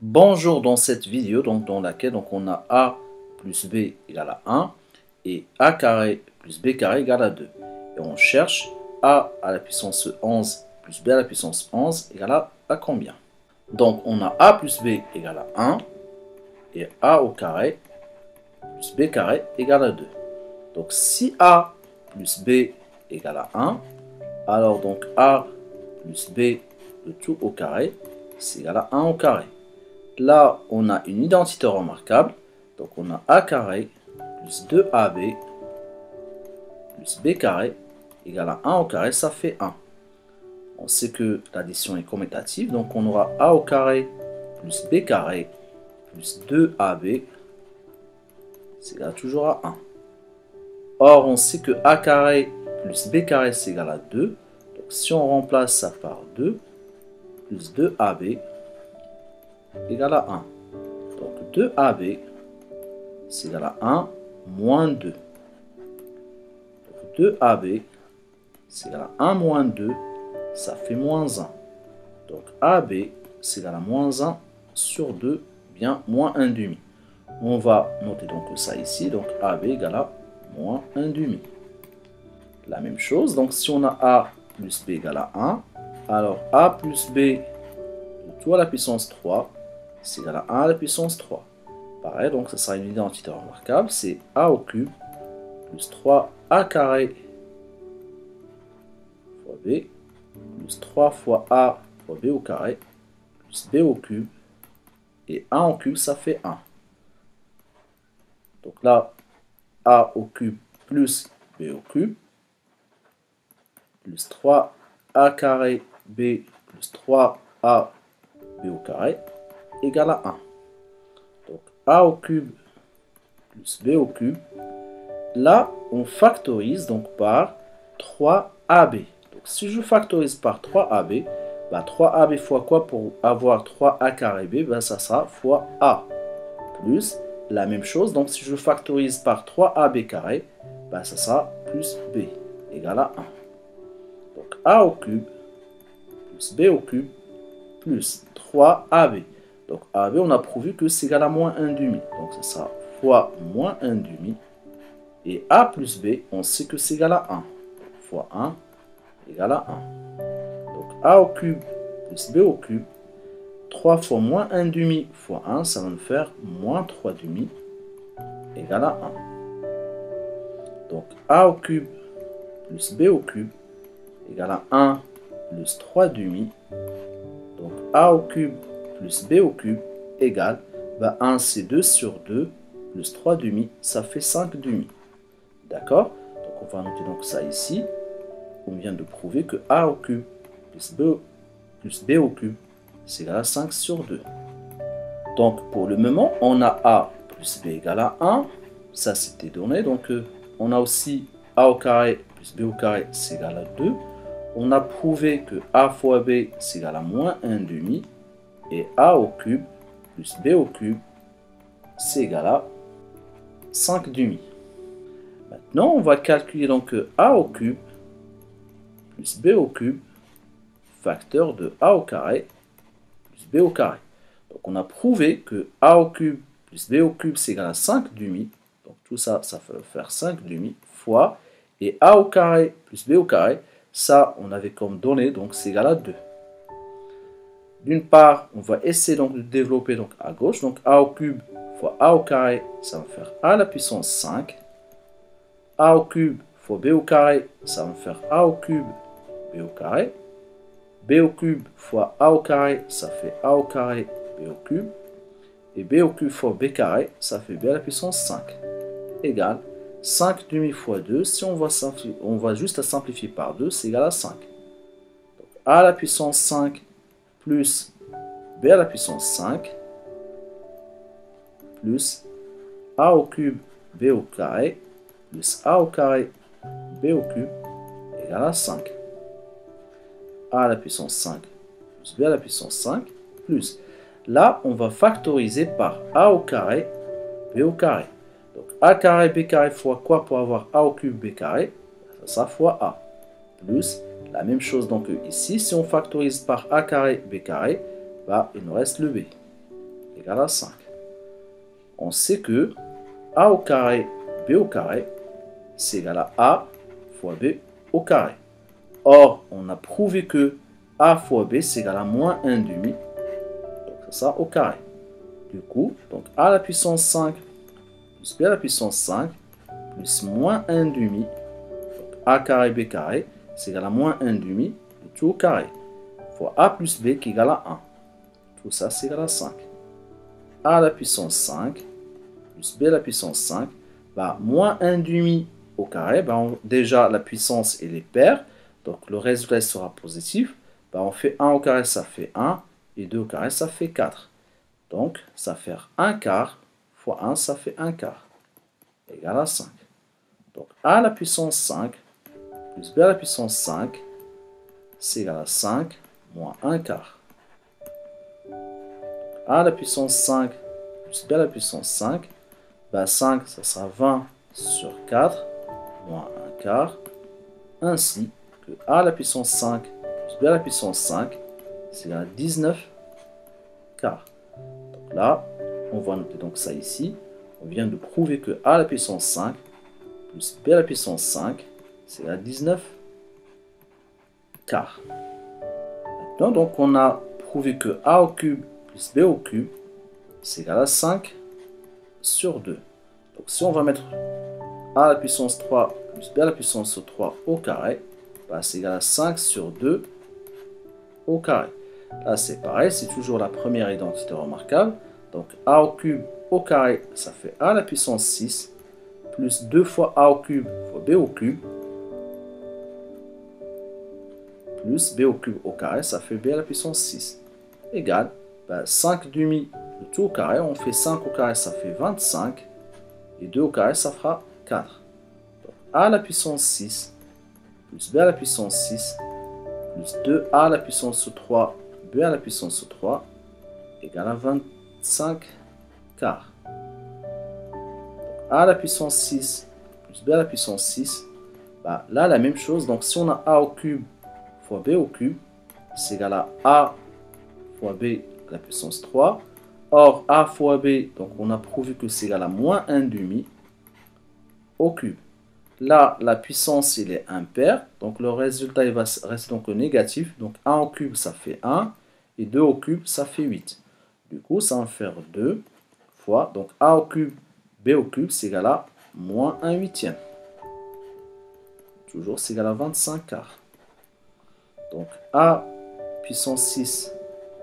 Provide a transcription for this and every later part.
Bonjour, dans cette vidéo dans laquelle on a a plus b égale à 1 et a carré plus b carré égale à 2. Et on cherche a à la puissance 11 plus b à la puissance 11 égale à combien? Donc on a a plus b égale à 1 et a au carré plus b carré égale à 2. Donc si a plus b égale à 1, alors donc a plus b de tout au carré, c'est égal à 1 au carré. Là, on a une identité remarquable. Donc, on a a carré plus 2ab plus b carré égale à 1 au carré, ça fait 1. On sait que l'addition est commutative, donc on aura a au carré plus b carré plus 2ab, c'est égal toujours à 1. Or, on sait que a carré plus b carré, c'est égal à 2. Donc, si on remplace ça par 2, plus 2ab égale à 1. Donc 2ab, c'est égal à 1 moins 2. Donc 2ab, c'est égal à 1 moins 2, ça fait moins 1. Donc ab, c'est égal à moins 1 sur 2, bien moins 1 demi. On va noter donc ça ici, donc ab égale à moins 1 demi. La même chose, donc si on a a plus b égale à 1, alors a plus b de tout à la puissance 3, c'est égal à 1 à la puissance 3. Pareil, donc ça sera une identité remarquable, c'est a au cube plus 3a carré fois b plus 3 fois a fois b au carré plus b au cube et a en cube ça fait 1. Donc là, a au cube plus b au cube plus 3a carré b plus 3a b au carré égale à 1. Donc a au cube plus b au cube. Là, on factorise donc par 3ab. Donc si je factorise par 3ab, 3ab fois quoi pour avoir 3a carré b? Ça sera fois a. Plus la même chose, donc si je factorise par 3ab carré, ça sera plus b égale à 1. Donc a au cube plus b au cube plus 3ab. Donc ab, on a prouvé que c'est égal à moins 1 demi. Donc ça sera fois moins 1 demi. Et a plus b, on sait que c'est égal à 1. Fois 1 égale à 1. Donc a au cube plus b au cube. 3 fois moins 1 demi fois 1, ça va me faire moins 3 demi égale à 1. Donc a au cube plus b au cube égale à 1 plus 3 demi. Donc a au cube plus b au cube égale 1 c'est 2 sur 2 plus 3 demi, ça fait 5 demi. D'accord? Donc on va noter donc ça ici. On vient de prouver que a au cube plus b au cube, c'est égal à 5 sur 2. Donc pour le moment, on a a plus b égale à 1. Ça c'était donné. Donc on a aussi a au carré plus b au carré, c'est égal à 2. On a prouvé que a fois b, c'est égal à moins 1 demi. Et a au cube plus b au cube, c'est égal à 5 demi. Maintenant, on va calculer donc a au cube plus b au cube, facteur de a au carré plus b au carré. Donc on a prouvé que a au cube plus b au cube, c'est égal à 5 demi. Donc tout ça, ça va faire 5 demi fois. Et a au carré plus b au carré, ça, on avait comme donné, donc c'est égal à 2. D'une part, on va essayer donc de développer donc à gauche. Donc a au cube fois a au carré, ça va faire a à la puissance 5. A au cube fois b au carré, ça va me faire a au cube b au carré. B au cube fois a au carré, ça fait a au carré b au cube. Et b au cube fois b carré, ça fait b à la puissance 5. Égale 5 demi fois 2. Si on va juste simplifier par 2, c'est égal à 5. Donc a à la puissance 5 plus b à la puissance 5 plus a au cube b au carré plus a au carré b au cube égale à 5. A à la puissance 5 plus b à la puissance 5 plus. Là, on va factoriser par a au carré b au carré. Donc a carré b carré fois quoi pour avoir a au cube b carré? Ça sera fois a. Plus la même chose donc ici, si on factorise par a carré b carré, il nous reste le b. égale à 5. On sait que a au carré, b au carré, c'est égal à a fois b au carré. Or, on a prouvé que a fois b, c'est égal à moins 1 demi. Donc, c'est ça au carré. Du coup, donc a à la puissance 5 plus b à la puissance 5 plus moins 1 demi. Donc, a carré b carré, c'est égal à moins 1 demi de tout au carré. Fois a plus b qui est égal à 1. Tout ça, c'est égal à 5. A à la puissance 5 plus b à la puissance 5. Bah, moins 1 demi au carré. Bah, déjà, la puissance, elle est paire. Donc, le résultat sera positif. Bah, on fait 1 au carré, ça fait 1. Et 2 au carré, ça fait 4. Donc, ça fait 1 quart fois 1, ça fait 1 quart. Égal à 5. Donc, a à la puissance 5 plus b à la puissance 5, c'est égal à 5 moins 1 quart. A à la puissance 5 plus b à la puissance 5, bah 5, ça sera 20 sur 4 moins 1 quart, ainsi que a à la puissance 5 plus b à la puissance 5, c'est égal à 19 quarts. Donc là, on va noter donc ça ici. On vient de prouver que a à la puissance 5 plus b à la puissance 5, c'est égal à 19 quarts. Maintenant, donc, on a prouvé que a au cube plus b au cube, c'est égal à 5 sur 2. Donc, si on va mettre a à la puissance 3 plus b à la puissance 3 au carré, bah, c'est égal à 5 sur 2 au carré. Là, c'est pareil, c'est toujours la première identité remarquable. Donc, a au cube au carré, ça fait a à la puissance 6, plus 2 fois a au cube fois b au cube, plus b au cube au carré, ça fait b à la puissance 6, égale 5 demi de tout au carré. On fait 5 au carré, ça fait 25, et 2 au carré, ça fera 4. Donc, a à la puissance 6, plus b à la puissance 6, plus 2a à la puissance 3, b à la puissance 3, égale à 25 quarts. Donc, a à la puissance 6, plus b à la puissance 6, bah, là, la même chose. Donc, si on a a au cube fois b au cube, c'est égal à a fois b à la puissance 3. Or, a fois b, donc on a prouvé que c'est égal à moins 1 demi au cube. Là, la puissance, il est impair. Donc, le résultat, il va rester donc négatif. Donc, 1 au cube, ça fait 1. Et 2 au cube, ça fait 8. Du coup, ça va faire 2 fois. Donc, a au cube, b au cube, c'est égal à moins 1 huitième. Toujours, c'est égal à 25 quarts. Donc, a puissance 6,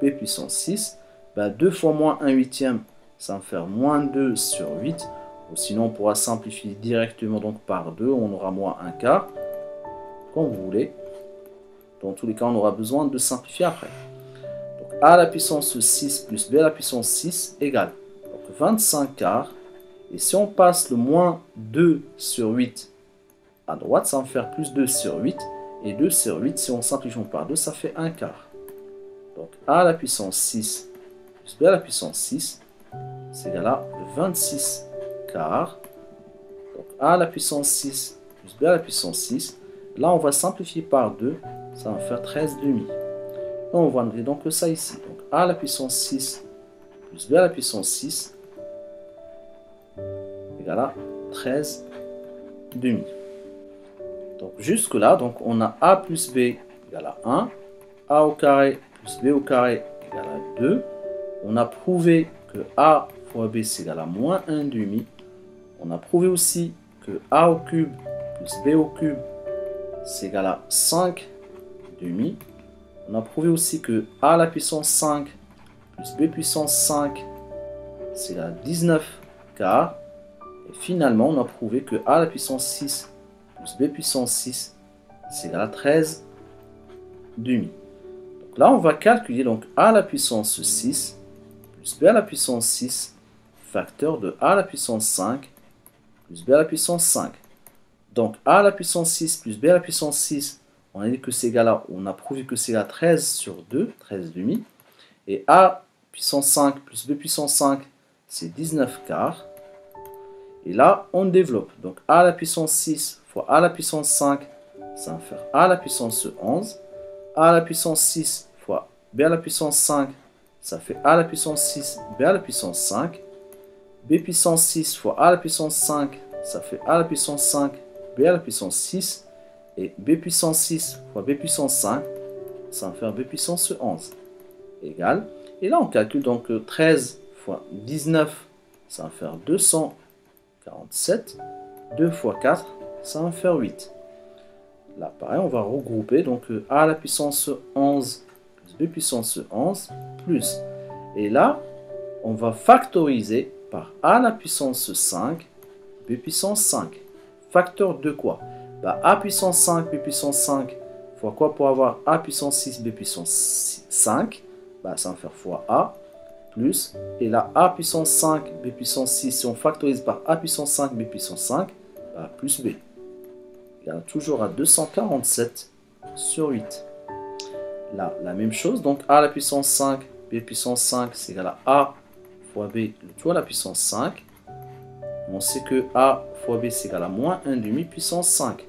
b puissance 6. 2 fois moins 1 huitième, ça va faire moins 2 sur 8. Ou sinon, on pourra simplifier directement donc par 2. On aura moins 1 quart. Comme vous voulez. Dans tous les cas, on aura besoin de simplifier après. Donc, a à la puissance 6 plus b à la puissance 6 égale donc 25 quarts. Et si on passe le moins 2 sur 8 à droite, ça va faire plus 2 sur 8. Et 2 sur 8, si on simplifie par 2, ça fait 1 quart. Donc, a à la puissance 6 plus b à la puissance 6, c'est égal à 26 quarts. Donc, a à la puissance 6 plus b à la puissance 6. Là, on va simplifier par 2. Ça va faire 13 demi. Et on va noter donc ça ici. Donc, a à la puissance 6 plus b à la puissance 6 égale à 13 demi. Donc, jusque-là, donc, on a a plus b égale à 1. A au carré plus b au carré égale à 2. On a prouvé que a fois b c'est égal à moins 1 demi. On a prouvé aussi que a au cube plus b au cube c'est égal à 5 demi. On a prouvé aussi que a à la puissance 5 plus b puissance 5 c'est égal à 19 quarts. Et finalement, on a prouvé que a à la puissance 6 plus b puissance 6 c'est égal à 13 demi. Donc là, on va calculer donc a à la puissance 6 plus b à la puissance 6 facteur de a à la puissance 5 plus b à la puissance 5. Donc, a à la puissance 6 plus b à la puissance 6, on a dit que c'est égal à, on a prouvé que c'est égal à 13 sur 2, 13 demi. Et a puissance 5 plus b puissance 5, c'est 19 quarts. Et là, on développe. Donc, a à la puissance 6 fois a à la puissance 5, ça va faire a à la puissance 11. A à la puissance 6 fois b à la puissance 5, ça fait a à la puissance 6, b à la puissance 5. B puissance 6 fois a à la puissance 5, ça fait a à la puissance 5, b à la puissance 6. Et b puissance 6 fois b puissance 5, ça va faire b puissance 11. Égal. Et là, on calcule donc 13 fois 19, ça va faire 247. 2 fois 4, ça va faire 8. Là, pareil, on va regrouper. Donc, a à la puissance 11 plus b puissance 11 plus. Et là, on va factoriser par a à la puissance 5, b puissance 5. Facteur de quoi? Bah, a puissance 5, b puissance 5 fois quoi pour avoir a puissance 6, b puissance 5? Bah, ça va faire fois a plus. Et là, a puissance 5, b puissance 6, si on factorise par a puissance 5, b puissance 5, bah, plus b. Il y a toujours à 247 sur 8. Là, la même chose. Donc, a à la puissance 5, b puissance 5, c'est égal à a fois b, le tout à la puissance 5. On sait que a fois b, c'est égal à moins 1 demi puissance 5.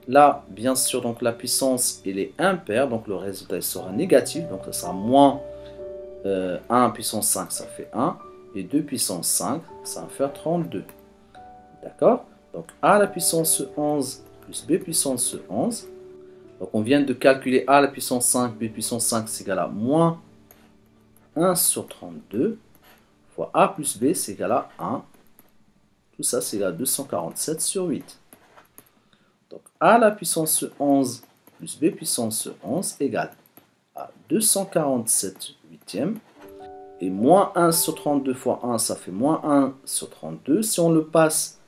Là, bien sûr, donc la puissance, elle est impaire. Donc, le résultat sera négatif. Donc, ça sera moins 1 puissance 5, ça fait 1. Et 2 puissance 5, ça va faire 32. D'accord? Donc, a à la puissance 11 plus b puissance 11. Donc, on vient de calculer a à la puissance 5, b puissance 5, c'est égal à moins 1 sur 32 fois a plus b, c'est égal à 1. Tout ça, c'est égal à 247 sur 8. Donc, a à la puissance 11 plus b puissance 11 égale à 247 huitièmes. Et moins 1 sur 32 fois 1, ça fait moins 1 sur 32. Si on le passe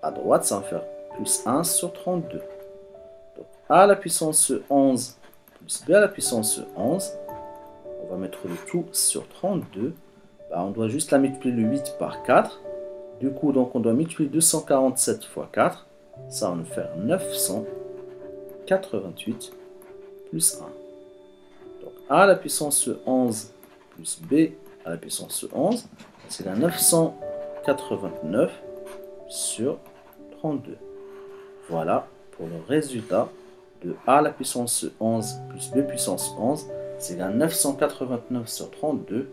à droite, ça va faire plus 1 sur 32. Donc, a à la puissance 11 plus b à la puissance 11. On va mettre le tout sur 32. Bah, on doit juste la multiplier le 8 par 4. Du coup, donc, on doit multiplier 247 fois 4. Ça va nous faire 988 plus 1. Donc, a à la puissance 11 plus b à la puissance 11, c'est la 989 sur 32. Voilà pour le résultat de a à la puissance 11 plus b puissance 11, c'est la 989 sur 32.